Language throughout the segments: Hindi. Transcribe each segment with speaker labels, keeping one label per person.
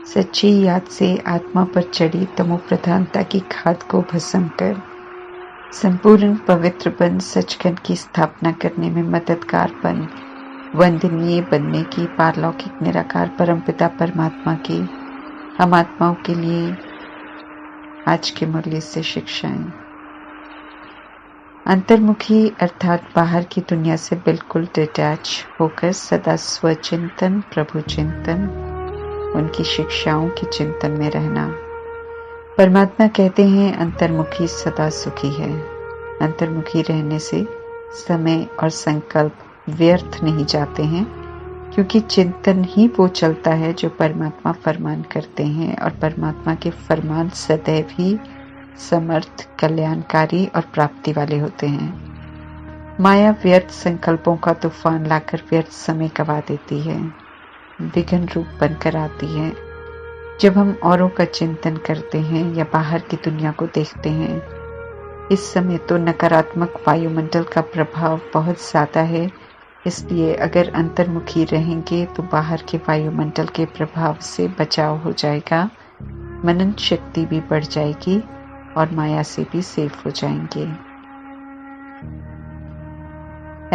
Speaker 1: सच्ची याद से आत्मा पर चढ़ी तमो प्रधानता की खाद को भस्म कर संपूर्ण पवित्र बन सचखंड की स्थापना करने में मददगार बन वंदनीय बनने की पारलौकिक निराकार परमपिता परमात्मा की हम आत्माओं के लिए आज के मुरली से शिक्षाएं। अंतर्मुखी अर्थात बाहर की दुनिया से बिल्कुल डिटैच होकर सदा स्वचिंतन, प्रभु चिंतन, उनकी शिक्षाओं के चिंतन में रहना। परमात्मा कहते हैं अंतर्मुखी सदा सुखी है। अंतर्मुखी रहने से समय और संकल्प व्यर्थ नहीं जाते हैं, क्योंकि चिंतन ही वो चलता है जो परमात्मा फरमान करते हैं, और परमात्मा के फरमान सदैव ही समर्थ, कल्याणकारी और प्राप्ति वाले होते हैं। माया व्यर्थ संकल्पों का तूफान लाकर व्यर्थ समय गवा देती है, विघ्न रूप बनकर आती है। जब हम औरों का चिंतन करते हैं या बाहर की दुनिया को देखते हैं, इस समय तो नकारात्मक वायुमंडल का प्रभाव बहुत ज्यादा है। इसलिए अगर अंतर्मुखी रहेंगे तो बाहर के वायुमंडल के प्रभाव से बचाव हो जाएगा, मनन शक्ति भी बढ़ जाएगी और माया से भी सेफ हो जाएंगे।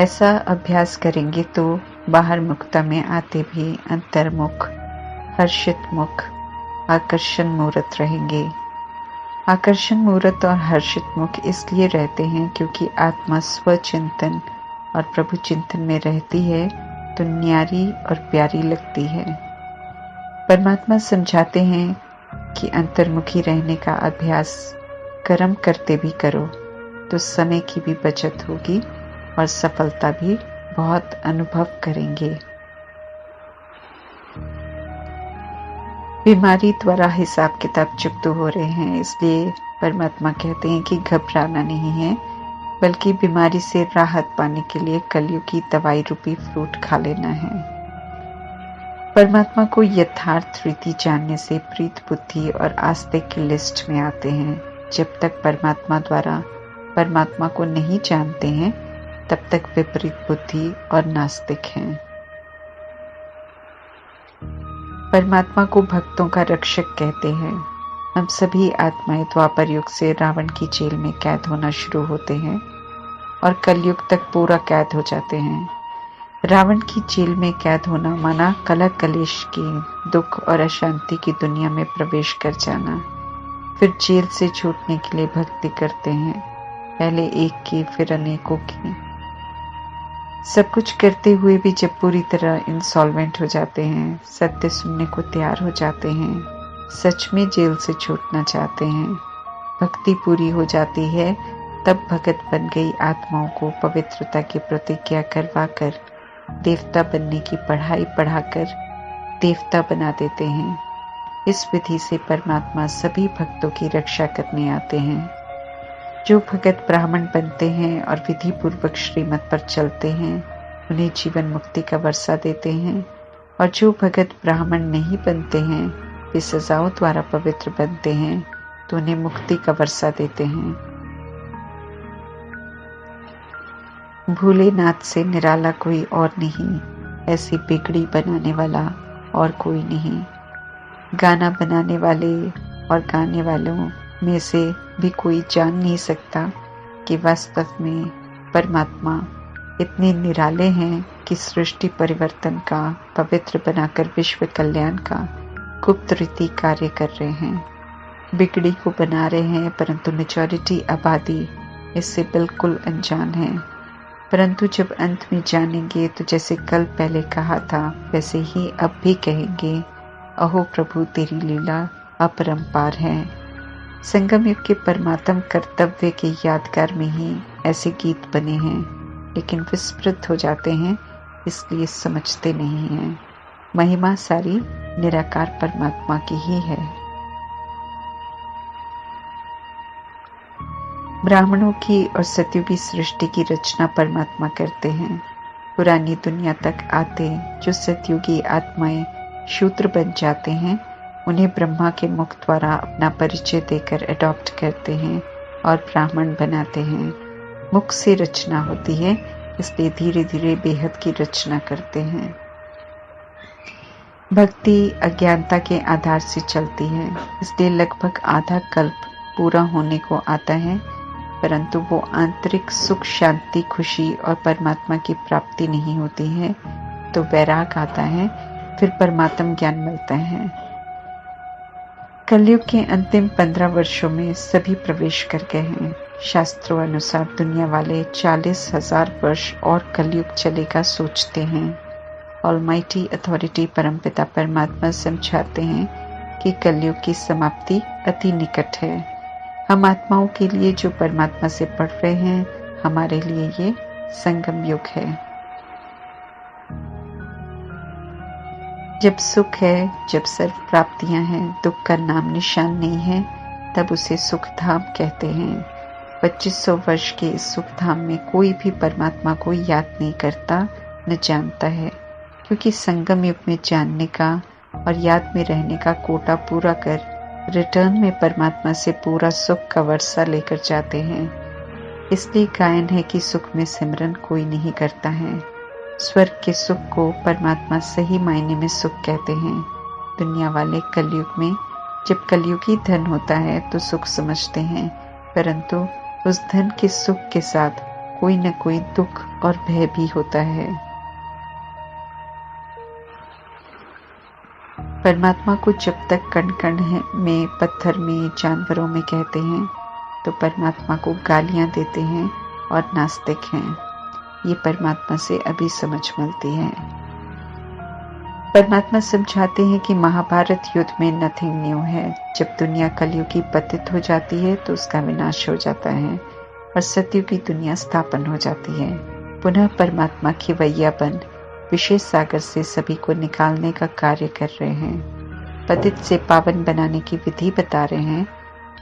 Speaker 1: ऐसा अभ्यास करेंगे तो बाहर मुक्ता में आते भी अंतर्मुख, हर्षित मुख, आकर्षण मूर्त रहेंगे। आकर्षण मूर्त और हर्षित मुख इसलिए रहते हैं क्योंकि आत्मा स्वचिंतन और प्रभु चिंतन में रहती है तो न्यारी और प्यारी लगती है। परमात्मा समझाते हैं कि अंतर्मुखी रहने का अभ्यास कर्म करते भी करो तो समय की भी बचत होगी और सफलता भी बहुत अनुभव करेंगे। बीमारी द्वारा हिसाब किताब चुप तो हो रहे हैं, इसलिए परमात्मा कहते हैं कि घबराना नहीं है, बल्कि बीमारी से राहत पाने के लिए कलयुग की दवाई रूपी फ्रूट खा लेना है। परमात्मा को यथार्थ रीति जानने से प्रीत बुद्धि और आस्तिक की लिस्ट में आते हैं। जब तक परमात्मा द्वारा परमात्मा को नहीं जानते हैं, तब तक विपरीत बुद्धि और नास्तिक हैं। परमात्मा को भक्तों का रक्षक कहते हैं। हम सभी आत्माएं द्वापर युग से रावण की जेल में कैद होना शुरू होते हैं और कलयुग तक पूरा कैद हो जाते हैं। रावण की जेल में कैद होना माना कलह कलेश की, दुख और अशांति की दुनिया में प्रवेश कर जाना। फिर जेल से छूटने के लिए भक्ति करते हैं, पहले एक की फिर अनेकों की। सब कुछ करते हुए भी जब पूरी तरह इंसॉल्वेंट हो जाते हैं, सत्य सुनने को तैयार हो जाते हैं, सच में जेल से छूटना चाहते हैं, भक्ति पूरी हो जाती है, तब भगत बन गई आत्माओं को पवित्रता की प्रतिज्ञा करवाकर देवता बनने की पढ़ाई पढ़ाकर देवता बना देते हैं। इस विधि से परमात्मा सभी भक्तों की रक्षा करने आते हैं। जो भगत ब्राह्मण बनते हैं और विधि पूर्वक श्रीमत पर चलते हैं, उन्हें जीवन मुक्ति का वर्षा देते हैं, और जो भगत ब्राह्मण नहीं बनते हैं, वे सजाओं द्वारा पवित्र बनते हैं तो उन्हें मुक्ति का वर्षा देते हैं। भोलेनाथ से निराला कोई और नहीं, ऐसी बिगड़ी बनाने वाला और कोई नहीं। गाना बनाने वाले और गाने वालों में से भी कोई जान नहीं सकता कि वास्तव में परमात्मा इतने निराले हैं कि सृष्टि परिवर्तन का, पवित्र बनाकर विश्व कल्याण का गुप्त रीति कार्य कर रहे हैं। बिगड़ी को बना रहे हैं, परंतु मेजॉरिटी आबादी इससे बिल्कुल अनजान है। परंतु जब अंत में जानेंगे तो जैसे कल पहले कहा था, वैसे ही अब भी कहेंगे, अहो प्रभु तेरी लीला अपरंपार है। संगम युग के परमात्म कर्तव्य के यादगार में ही ऐसे गीत बने हैं, लेकिन विस्मृत हो जाते हैं, इसलिए समझते नहीं हैं। महिमा सारी निराकार परमात्मा की ही है। ब्राह्मणों की और सतयुगी सृष्टि की रचना परमात्मा करते हैं। पुरानी दुनिया तक आते जो सतयुगी आत्माएं शूद्र बन जाते हैं, उन्हें ब्रह्मा के मुख द्वारा अपना परिचय देकर अडॉप्ट करते हैं और ब्राह्मण बनाते हैं। मुख से रचना होती है, इसलिए धीरे धीरे बेहद की रचना करते हैं। भक्ति अज्ञानता के आधार से चलती है, इसलिए लगभग आधा कल्प पूरा होने को आता है, परंतु वो आंतरिक सुख, शांति, खुशी और परमात्मा की प्राप्ति नहीं होती है। तो वैराग आता है, फिर परमात्म ज्ञान मिलता है। कलयुग के अंतिम 15 वर्षों में सभी प्रवेश कर गए हैं। शास्त्रों अनुसार दुनिया वाले 40,000 वर्ष और कलयुग चलेगा सोचते हैं। ऑलमाइटी अथॉरिटी परमपिता परमात्मा समझाते हैं कि कलयुग की समाप्ति अति निकट है। हम आत्माओं के लिए जो परमात्मा से पढ़ रहे हैं, हमारे लिए ये संगम युग है। जब सुख है, जब सर्व प्राप्तियां हैं, दुख का नाम निशान नहीं है, तब उसे सुखधाम कहते हैं। 2500 वर्ष के इस सुखधाम में कोई भी परमात्मा को याद नहीं करता, न जानता है, क्योंकि संगम युग में जानने का और याद में रहने का कोटा पूरा कर रिटर्न में परमात्मा से पूरा सुख का वर्षा लेकर जाते हैं। इसलिए गायन है कि सुख में सिमरन कोई नहीं करता है। स्वर्ग के सुख को परमात्मा सही मायने में सुख कहते हैं। दुनिया वाले कलयुग में जब कलयुगी धन होता है तो सुख समझते हैं, परंतु उस धन के सुख के साथ कोई न कोई दुख और भय भी होता है। परमात्मा को जब तक कण कण में, पत्थर में, जानवरों में कहते हैं, तो परमात्मा को गालियां देते हैं और नास्तिक हैं। ये परमात्मा से अभी समझ मिलती है। परमात्मा समझाते हैं कि महाभारत युद्ध में नथिंग न्यू है। जब दुनिया कलयुगी पतित हो जाती है तो उसका विनाश हो जाता है और सतयुगी दुनिया स्थापन हो जाती है। पुनः परमात्मा खिवैया बन विशेष सागर से सभी को निकालने का कार्य कर रहे हैं। पतित से पावन बनाने की विधि बता रहे हैं।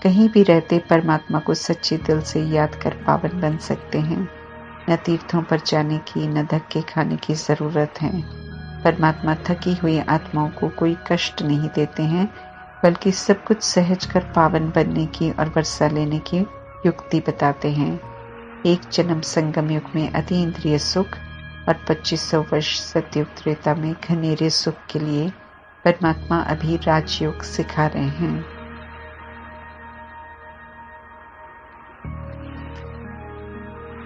Speaker 1: कहीं भी रहते परमात्मा को सच्चे दिल से याद कर पावन बन सकते हैं। न तीर्थों पर जाने की, न धक्के खाने की जरूरत है। परमात्मा थकी हुई आत्माओं को कोई कष्ट नहीं देते हैं, बल्कि सब कुछ सहज कर पावन बनने की और वर्षा लेने की युक्ति बताते हैं। एक जन्म संगम युग में अतीन्द्रिय सुख और 2500 वर्ष सतयुग त्रेता में घनेरे सुख के लिए परमात्मा अभी राजयोग सिखा रहे हैं।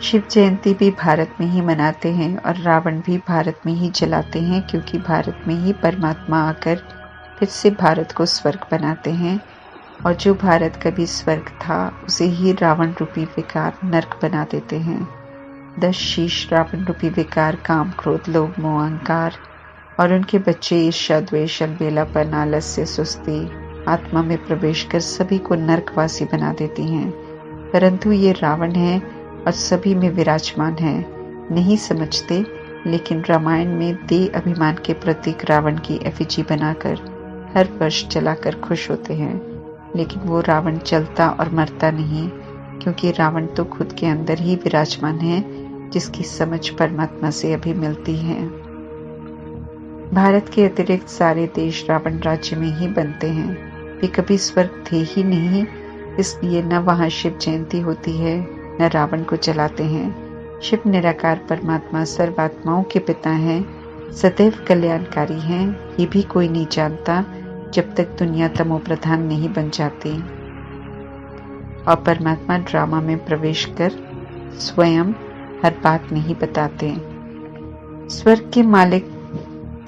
Speaker 1: शिव जयंती भी भारत में ही मनाते हैं और रावण भी भारत में ही जलाते हैं, क्योंकि भारत में ही परमात्मा आकर फिर से भारत को स्वर्ग बनाते हैं, और जो भारत कभी स्वर्ग था उसे ही रावण रूपी विकार नर्क बना देते हैं। 10 शीश रावण रूपी विकार काम, क्रोध, लोभ, मोह, अहंकार और उनके बच्चे ईर्ष्या, द्वेष, अलबेलापन, आलस्य, सुस्ती आत्मा में प्रवेश कर सभी को नरकवासी बना देती हैं। परंतु ये रावण है और सभी में विराजमान है। नहीं समझते, लेकिन रामायण में देह अभिमान के प्रतीक रावण की एफिजी बनाकर हर वर्ष जलाकर खुश होते हैं। लेकिन वो रावण जलता और मरता नहीं, क्योंकि रावण तो खुद के अंदर ही विराजमान है, जिसकी समझ परमात्मा से अभी मिलती है। भारत के अतिरिक्त सारे देश रावण राज्य में ही बनते हैं। वे कभी स्वर्ग थे ही नहीं, इसलिए न वहाँ शिव जयंती होती है, न रावण को जलाते हैं। शिव निराकार परमात्मा सर्वात्माओं के पिता हैं, सदैव कल्याणकारी हैं। ये भी कोई नहीं जानता जब तक दुनिया तमो प्रधान नहीं बन जाती। और परमात्मा ड्रामा में प्रवेश कर स्वयं हर बात नहीं बताते। स्वर्ग के मालिक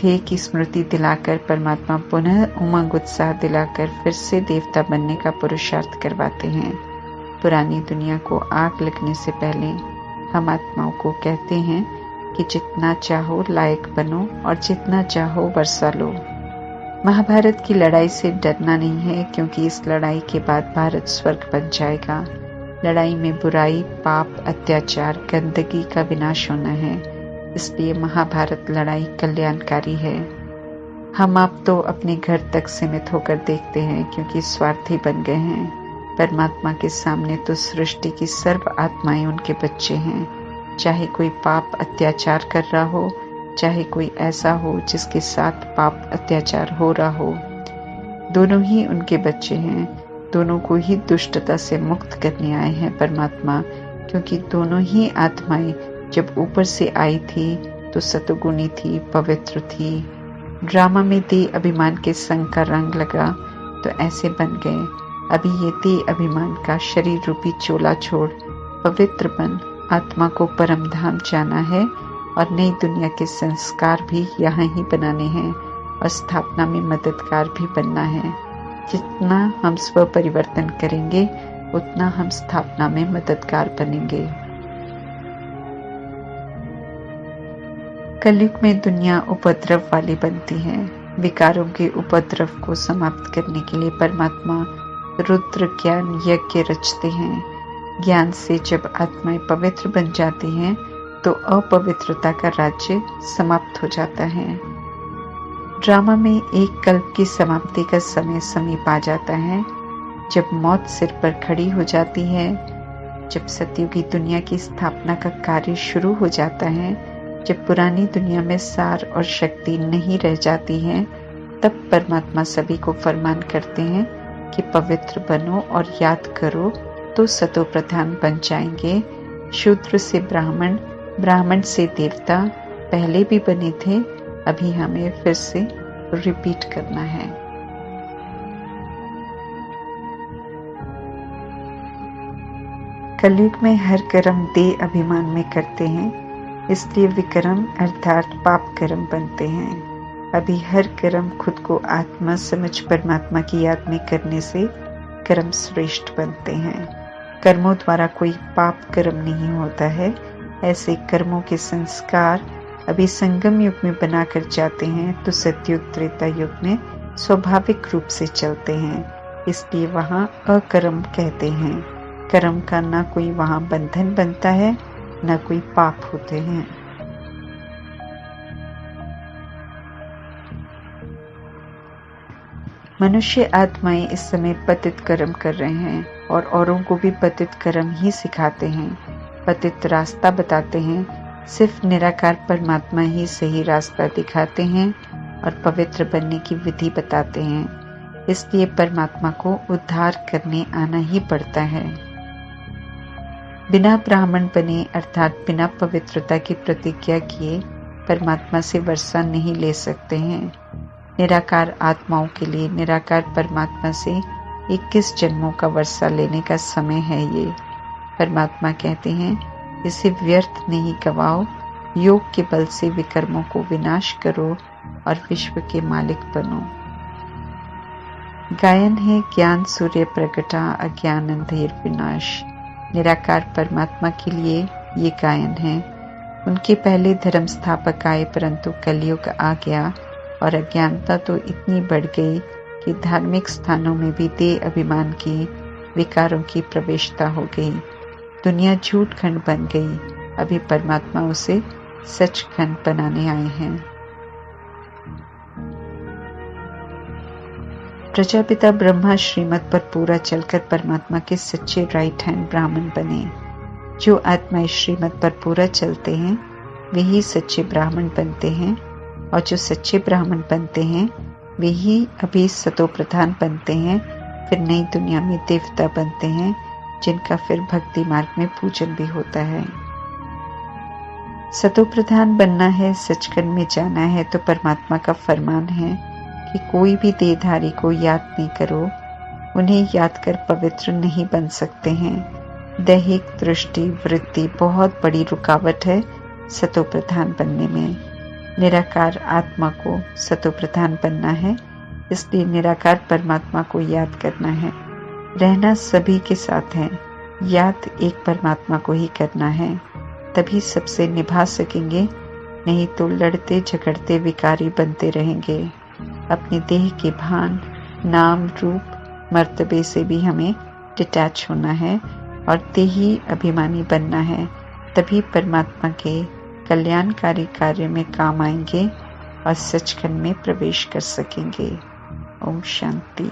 Speaker 1: थे की स्मृति दिलाकर परमात्मा पुनः उमंग उत्साह दिलाकर फिर से देवता बनने का पुरुषार्थ करवाते हैं। पुरानी दुनिया को आग लगने से पहले हम आत्माओं को कहते हैं कि जितना चाहो लायक बनो और जितना चाहो वर्षा लो। महाभारत की लड़ाई से डरना नहीं है, क्योंकि इस लड़ाई के बाद भारत स्वर्ग बन जाएगा। लड़ाई में बुराई, पाप, अत्याचार, गंदगी का विनाश होना है। इसलिए महाभारत लड़ाई कल्याणकारी है। हम आप तो अपने घर तक सीमित होकर देखते हैं, क्योंकि स्वार्थी बन गए हैं। परमात्मा के सामने तो सृष्टि की सर्व आत्माएं उनके बच्चे हैं। चाहे कोई पाप अत्याचार कर रहा हो, चाहे कोई ऐसा हो जिसके साथ पाप अत्याचार हो रहा हो, दोनों ही उनके बच्चे हैं। दोनों को ही दुष्टता से मुक्त करने आए हैं परमात्मा, क्योंकि दोनों ही आत्माएं जब ऊपर से आई थी तो सतुगुणी थी, पवित्र थी, ड्रामा में देह अभिमान के संग का रंग लगा तो ऐसे बन गए। अभी ये देह अभिमान का शरीर रूपी चोला छोड़ पवित्र बन आत्मा को परम धाम जाना है और नई दुनिया के संस्कार भी यहाँ ही बनाने हैं और स्थापना में मददगार भी बनना है। जितना हम स्व परिवर्तन करेंगे उतना हम स्थापना में मददगार बनेंगे। कलयुग में दुनिया उपद्रव वाली बनती है। विकारों के उपद्रव को समाप्त करने के लिए परमात्मा रुद्र ज्ञान यज्ञ रचते हैं। ज्ञान से जब आत्माएं पवित्र बन जाती हैं तो अपवित्रता का राज्य समाप्त हो जाता है। ड्रामा में एक कल्प की समाप्ति का समय समीप आ जाता है, जब मौत सिर पर खड़ी हो जाती है, जब सतयुगी दुनिया की स्थापना का कार्य शुरू हो जाता है, जब पुरानी दुनिया में सार और शक्ति नहीं रह जाती है, तब परमात्मा सभी को फरमान करते हैं कि पवित्र बनो और याद करो तो सतो प्रधान बन जाएंगे। शूद्र से ब्राह्मण, ब्राह्मण से देवता पहले भी बने थे, अभी हमें फिर से रिपीट करना है। कलयुग में हर कर्म देह अभिमान में करते हैं, इसलिए विकर्म अर्थात पाप कर्म बनते हैं। अभी हर कर्म खुद को आत्मा समझ परमात्मा की याद में करने से कर्म श्रेष्ठ बनते हैं। कर्मों द्वारा कोई पाप कर्म नहीं होता है। ऐसे कर्मों के संस्कार अभी संगम युग में बनाकर जाते हैं तो सतयुग त्रेता युग में स्वाभाविक रूप से चलते हैं, इसलिए वहाँ अकर्म कहते हैं। कर्म का ना कोई वहाँ बंधन बनता है, न कोई पाप होते हैं। मनुष्य आत्माएं इस समय पतित कर्म कर रहे हैं और औरों को भी पतित कर्म ही सिखाते हैं, पतित रास्ता बताते हैं। सिर्फ निराकार परमात्मा ही सही रास्ता दिखाते हैं और पवित्र बनने की विधि बताते हैं, इसलिए परमात्मा को उद्धार करने आना ही पड़ता है। बिना ब्राह्मण बने अर्थात बिना पवित्रता की प्रतिज्ञा किए परमात्मा से वर्षा नहीं ले सकते हैं। निराकार आत्माओं के लिए निराकार परमात्मा से 21 जन्मों का वर्षा लेने का समय है ये। परमात्मा कहते हैं, इसे व्यर्थ नहीं गवाओ, योग के बल से विकर्मों को विनाश करो और विश्व के मालिक बनो। गायन है ज्ञान सूर्य प्रगटा अज्ञान अंधेर विनाश। निराकार परमात्मा के लिए ये गायन है। उनके पहले धर्म स्थापक आए, परंतु कलयुग आ गया और अज्ञानता तो इतनी बढ़ गई कि धार्मिक स्थानों में भी देह अभिमान की विकारों की प्रवेशता हो गई। दुनिया झूठ खंड बन गई। अभी परमात्मा उसे सच खंड बनाने आए हैं। प्रजापिता ब्रह्मा श्रीमत पर पूरा चलकर परमात्मा के सच्चे राइट हैंड ब्राह्मण बने। जो आत्माएं श्रीमत पर पूरा चलते हैं वही सच्चे ब्राह्मण बनते हैं, और जो सच्चे ब्राह्मण बनते हैं वे ही अभी सतो प्रधान बनते हैं, फिर नई दुनिया में देवता बनते हैं, जिनका फिर भक्ति मार्ग में पूजन भी होता है। सतो प्रधान बनना है, सचखंड में जाना है, तो परमात्मा का फरमान है कि कोई भी देहधारी को याद नहीं करो। उन्हें याद कर पवित्र नहीं बन सकते हैं। दैहिक दृष्टि वृत्ति बहुत बड़ी रुकावट है सतो प्रधान बनने में। निराकार आत्मा को सतो प्रधान बनना है, इसलिए निराकार परमात्मा को याद करना है। रहना सभी के साथ है, याद एक परमात्मा को ही करना है, तभी सबसे निभा सकेंगे, नहीं तो लड़ते झगड़ते विकारी बनते रहेंगे। अपने देह के भान, नाम, रूप, मर्तबे से भी हमें डिटैच होना है और देही अभिमानी बनना है, तभी परमात्मा के कल्याणकारी कार्य में काम आएंगे और सचखंड में प्रवेश कर सकेंगे। ओम शांति।